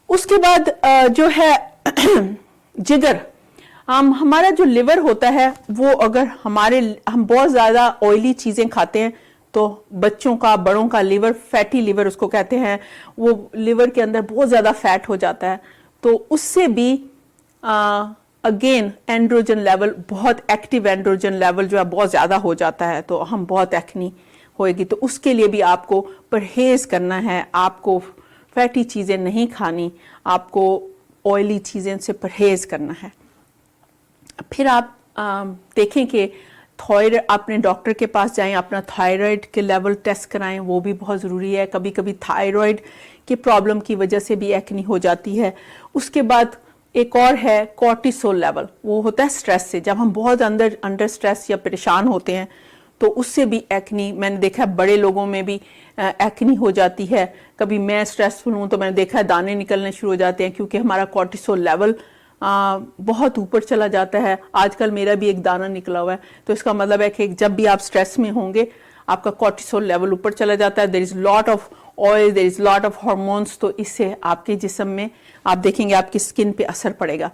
اس کے بعد جو ہے جگر، ہمارا جو لیور ہوتا ہے وہ اگر ہم بہت زیادہ آئلی چیزیں کھاتے ہیں تو بچوں کا، بڑوں کا لیور، فیٹی لیور اس کو کہتے ہیں، وہ لیور کے اندر بہت زیادہ فیٹ ہو جاتا ہے، تو اس سے بھی اگین اینڈروجن لیول، بہت ایکٹیو اینڈروجن لیول جو ہے بہت زیادہ ہو جاتا ہے، تو ہم بہت ایکنی ہوئے گی، تو اس کے لیے بھی آپ کو پرہیز کرنا ہے، آپ کو فیٹی چیزیں نہیں کھانی، آپ کو آئلی چیزیں سے پرہیز کرنا ہے۔ پھر آپ دیکھیں کہ اپنے ڈاکٹر کے پاس جائیں، اپنا تھائرائیڈ کے لیول ٹیسٹ کرائیں، وہ بھی بہت ضروری ہے، کبھی کبھی تھائرائیڈ کی پرابلم کی وجہ سے بھی ایکنی ہو جاتی ہے۔ اس کے بعد ایک اور ہے کورٹیسول لیول، وہ ہوتا ہے سٹریس سے، جب ہم بہت انڈر سٹریس یا پریشان ہوتے ہیں تو اس سے بھی ایکنی، میں نے دیکھا ہے بڑے لوگوں میں بھی ایکنی ہو جاتی ہے۔ کبھی میں سٹریسفل ہوں تو میں نے دیکھا ہے دانے نکلنے شروع ہو جاتے ہیں، کیونکہ ہمارا کورٹیسول لیول بہت اوپر چلا جاتا ہے۔ آج کل میرا بھی ایک دانہ نکلا ہوا ہے، تو اس کا مطلب ہے کہ جب بھی آپ سٹریس میں ہوں گے آپ کا کورٹیسول لیول اوپر چلا جاتا ہے، there is lot of oil, there is lot of hormones, تو اس سے آپ کے جسم میں آپ دیکھیں گے آپ کی اسکن پہ اثر پڑے گا۔